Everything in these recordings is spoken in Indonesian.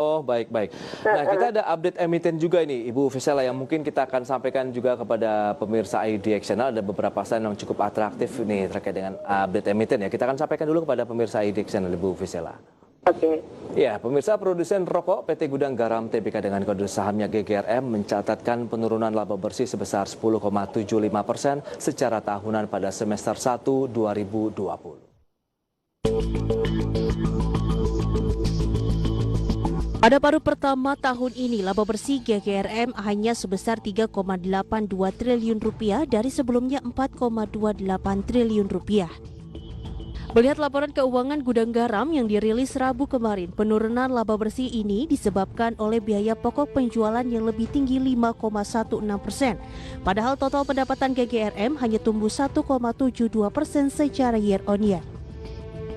Oh, baik-baik. Nah, kita ada update emiten juga ini, Ibu Fisela, yang mungkin kita akan sampaikan juga kepada pemirsa IDX Channel. Ada beberapa saham yang cukup atraktif ini terkait dengan update emiten ya. Kita akan sampaikan dulu kepada pemirsa IDX Channel, Ibu Fisela. Oke. Ya, pemirsa, produsen rokok PT Gudang Garam Tbk dengan kode sahamnya GGRM mencatatkan penurunan laba bersih sebesar 10,75% secara tahunan pada semester 1 2020. Pada paruh pertama tahun ini, laba bersih GGRM hanya sebesar 3,82 triliun rupiah dari sebelumnya 4,28 triliun rupiah. Melihat laporan keuangan Gudang Garam yang dirilis Rabu kemarin, penurunan laba bersih ini disebabkan oleh biaya pokok penjualan yang lebih tinggi 5,16%. Padahal total pendapatan GGRM hanya tumbuh 1,72% secara year on year.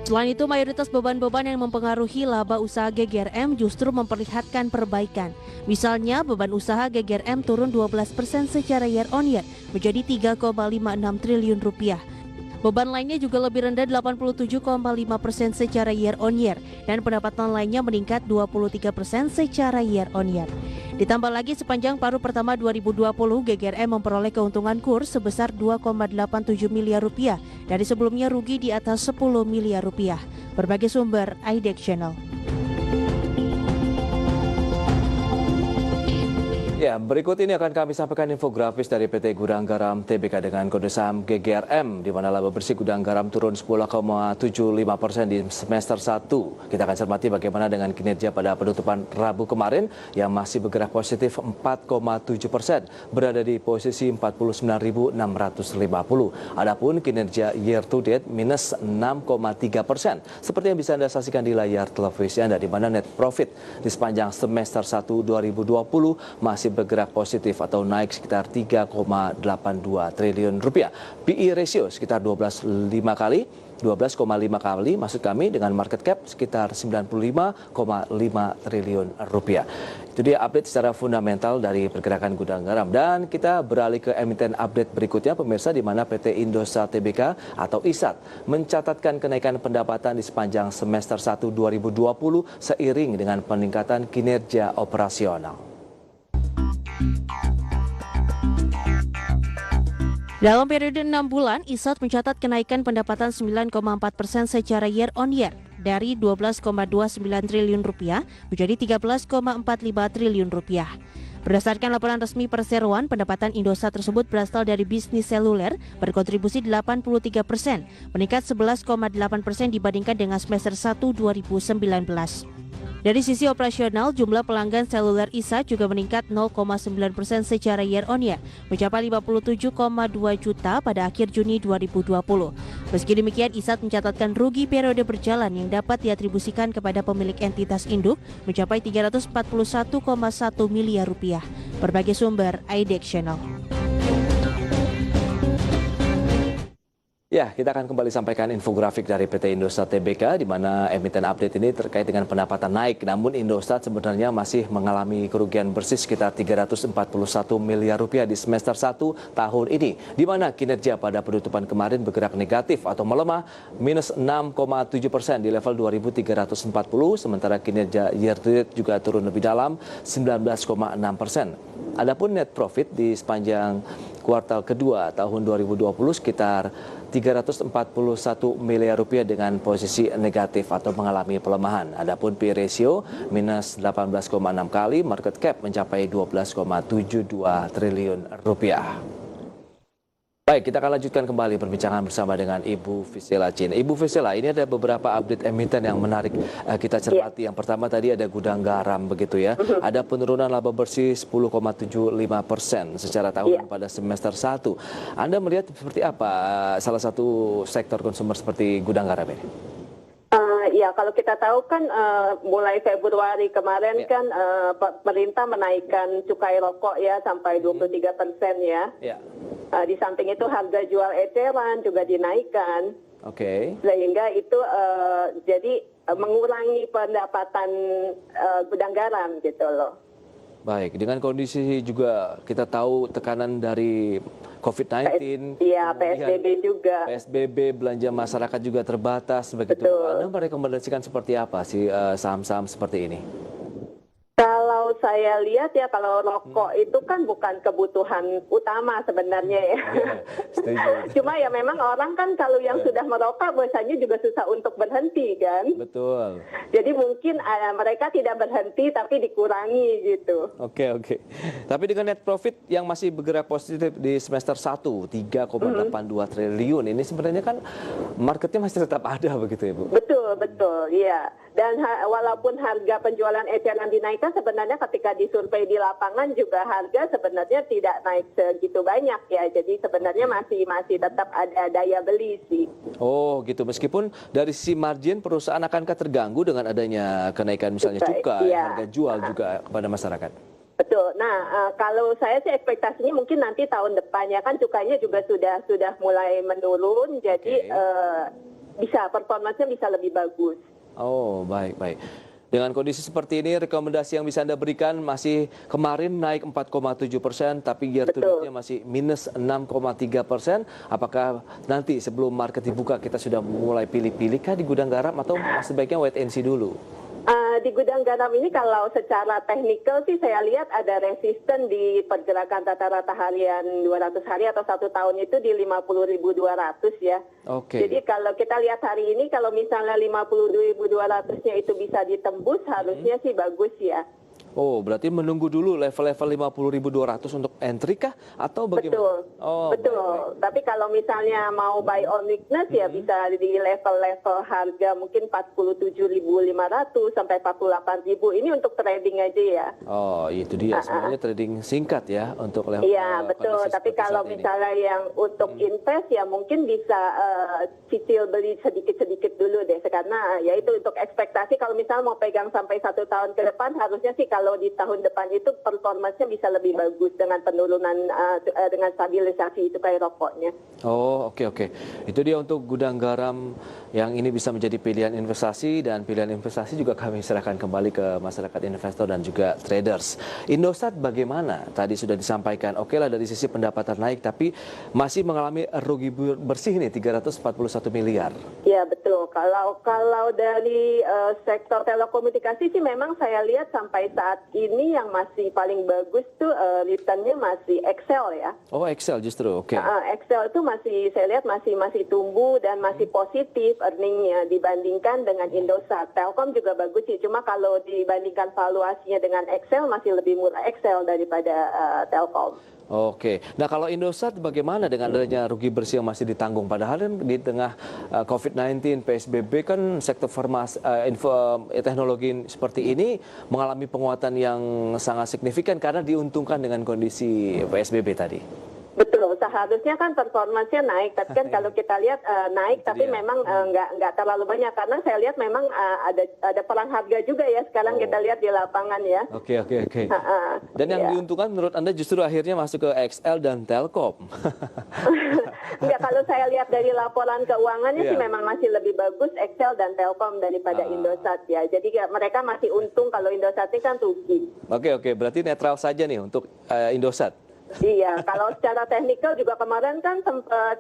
Selain itu, mayoritas beban-beban yang mempengaruhi laba usaha GGRM justru memperlihatkan perbaikan. Misalnya, beban usaha GGRM turun 12% secara year on year menjadi 3,56 triliun rupiah. Beban lainnya juga lebih rendah 87,5% secara year on year dan pendapatan lainnya meningkat 23% secara year on year. Ditambah lagi sepanjang paruh pertama 2020, GGRM memperoleh keuntungan kurs sebesar 2,87 miliar rupiah dari sebelumnya rugi di atas 10 miliar rupiah. Berbagai sumber IDX Channel. Ya, berikut ini akan kami sampaikan infografis dari PT Gudang Garam Tbk dengan kode saham GGRM, di mana laba bersih Gudang Garam turun 10,75% di semester 1. Kita akan cermati bagaimana dengan kinerja pada penutupan Rabu kemarin yang masih bergerak positif 4,7%, berada di posisi 49.650. Adapun kinerja year to date minus 6,3%. Seperti yang bisa Anda saksikan di layar televisi Anda, di mana net profit di sepanjang semester 1 2020 masih bergerak positif atau naik sekitar 3,82 triliun rupiah. PE ratio sekitar 12,5 kali maksud kami, dengan market cap sekitar 95,5 triliun rupiah. Itu dia update secara fundamental dari pergerakan Gudang Garam. Dan kita beralih ke emiten update berikutnya, pemirsa, di mana PT Indosat Tbk atau ISAT mencatatkan kenaikan pendapatan di sepanjang semester 1 2020 seiring dengan peningkatan kinerja operasional. Dalam periode 6 bulan, ISAT mencatat kenaikan pendapatan 9,4% secara year on year dari 12,29 triliun rupiah menjadi 13,45 triliun rupiah. Berdasarkan laporan resmi perseroan, pendapatan Indosat tersebut berasal dari bisnis seluler berkontribusi 83%, meningkat 11,8% dibandingkan dengan semester 1 2019. Dari sisi operasional, jumlah pelanggan seluler ISAT juga meningkat 0,9% secara year on year, mencapai 57,2 juta pada akhir Juni 2020. Meski demikian, ISAT mencatatkan rugi periode berjalan yang dapat diatribusikan kepada pemilik entitas induk mencapai 341,1 miliar rupiah. Berbagai sumber IDX Channel. Ya, kita akan kembali sampaikan infografik dari PT Indosat Tbk, di mana emiten update ini terkait dengan pendapatan naik. Namun Indosat sebenarnya masih mengalami kerugian bersih sekitar 341 miliar rupiah di semester 1 tahun ini, di mana kinerja pada penutupan kemarin bergerak negatif atau melemah minus 6,7% di level 2.340, sementara kinerja year to date juga turun lebih dalam 19,6%. Adapun net profit di sepanjang kuartal kedua tahun 2020 sekitar 341 miliar rupiah dengan posisi negatif atau mengalami pelemahan. Adapun P ratio minus 18,6 kali, market cap mencapai 12,72 triliun rupiah. Baik, kita akan lanjutkan kembali perbincangan bersama dengan Ibu Fisela Chin. Ibu Fisela, ini ada beberapa update emiten yang menarik kita cermati. Yang pertama tadi ada Gudang Garam, begitu ya. Ada penurunan laba bersih 10,75% secara tahunan pada semester 1. Anda melihat seperti apa salah satu sektor konsumer seperti Gudang Garam ini? Ya, kalau kita tahu kan mulai Februari kemarin kan pemerintah menaikkan cukai rokok ya sampai 23% ya. Di samping itu harga jual eceran juga dinaikkan. Sehingga itu jadi mengurangi pendapatan Gudang Garam gitu loh. Baik, dengan kondisi juga kita tahu tekanan dari COVID-19, iya, PSBB juga. PSBB, belanja masyarakat juga terbatas, begitu. Anda merekomendasikan seperti apa sih saham-saham seperti ini? saya lihat ya, kalau rokok itu kan bukan kebutuhan utama sebenarnya ya. Setuju. Cuma ya memang orang kan kalau yang sudah merokok biasanya juga susah untuk berhenti kan. Betul. Jadi mungkin mereka tidak berhenti tapi dikurangi gitu. Oke. Tapi dengan net profit yang masih bergerak positif di semester 1, 3,82 triliun, ini sebenarnya kan marketnya masih tetap ada begitu ya Bu? Betul, iya. Dan walaupun harga penjualan eceran dinaikkan, sebenarnya ketika disurvei di lapangan juga harga sebenarnya tidak naik segitu banyak ya. Jadi sebenarnya masih tetap ada daya beli sih. Oh gitu, meskipun dari sisi margin perusahaan akankah terganggu dengan adanya kenaikan misalnya cukai, iya. harga jual juga kepada masyarakat? Betul. Nah, kalau saya sih ekspektasinya mungkin nanti tahun depan ya, kan cukainya juga sudah mulai menurun, jadi performanya bisa lebih bagus. Oh, baik. Dengan kondisi seperti ini, rekomendasi yang bisa Anda berikan masih kemarin naik 4,7%, tapi year to date-nya masih minus 6,3%. Apakah nanti sebelum market dibuka kita sudah mulai pilih-pilih kah di gudang garam atau sebaiknya wait and see dulu? Di gudang garam ini kalau secara teknikal sih saya lihat ada resisten di pergerakan rata-rata harian 200 hari atau 1 tahun itu di 50.200 ya. Jadi kalau kita lihat hari ini kalau misalnya 50.200-nya itu bisa ditembus harusnya sih bagus ya. Oh, berarti menunggu dulu level-level 50.200 untuk entry kah? Atau bagaimana? Betul, oh, betul. Tapi kalau misalnya mau buy on weakness ya bisa di level-level harga mungkin 47.500 sampai 48.000. Ini untuk trading aja ya. Oh, itu dia. Sebenarnya trading singkat ya untuk level. Iya, betul. Tapi kalau misalnya yang untuk invest ya mungkin bisa cicil beli sedikit-sedikit dulu deh. Karena ya itu untuk ekspektasi kalau misalnya mau pegang sampai 1 tahun ke depan harusnya sih kalau di tahun depan itu performanya bisa lebih bagus dengan penurunan dengan stabilisasi cukai rokoknya. Oh, oke. Itu dia untuk gudang garam yang ini bisa menjadi pilihan investasi, dan pilihan investasi juga kami serahkan kembali ke masyarakat investor dan juga traders. Indosat bagaimana? Tadi sudah disampaikan, oke lah dari sisi pendapatan naik, tapi masih mengalami rugi bersih nih 341 miliar. Ya betul. Kalau dari sektor telekomunikasi sih memang saya lihat sampai saat ini yang masih paling bagus tuh return-nya masih Excel ya. Oh, Excel justru, oke. Excel itu saya lihat masih tumbuh dan masih positif earning-nya dibandingkan dengan Indosat. Telkom juga bagus sih, cuma kalau dibandingkan valuasinya dengan Excel masih lebih murah Excel daripada Telkom. Oke, nah kalau Indosat bagaimana dengan adanya rugi bersih yang masih ditanggung? Padahal kan di tengah COVID-19, PSBB kan sektor teknologi seperti ini mengalami penguatan yang sangat signifikan karena diuntungkan dengan kondisi PSBB tadi. Betul, seharusnya kan performanya naik, tapi kan kalau kita lihat naik, tapi memang nggak terlalu banyak karena saya lihat memang ada perang harga juga ya sekarang kita lihat di lapangan ya. Oke. Dan yang diuntungkan menurut Anda justru akhirnya masuk ke XL dan Telkom. Enggak, kalau saya lihat dari laporan keuangannya sih memang masih lebih bagus Excel dan Telkom daripada Indosat ya. Jadi mereka masih untung, kalau Indosat ini kan rugi. Oke, berarti netral saja nih untuk Indosat. Iya, kalau secara teknikal juga kemarin kan sempat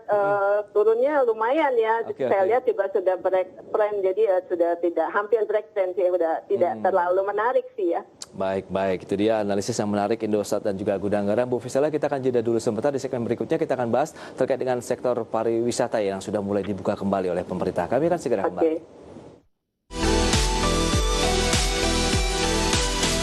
turunnya lumayan ya. Saya lihat juga sudah break trend, jadi sudah tidak hampir break trend sih, sudah tidak terlalu menarik sih ya. Baik, itu dia analisis yang menarik Indosat dan juga gudang garam. Bu Fisela, kita akan jeda dulu sebentar. Di segmen berikutnya kita akan bahas terkait dengan sektor pariwisata yang sudah mulai dibuka kembali oleh pemerintah. Kami akan segera kembali.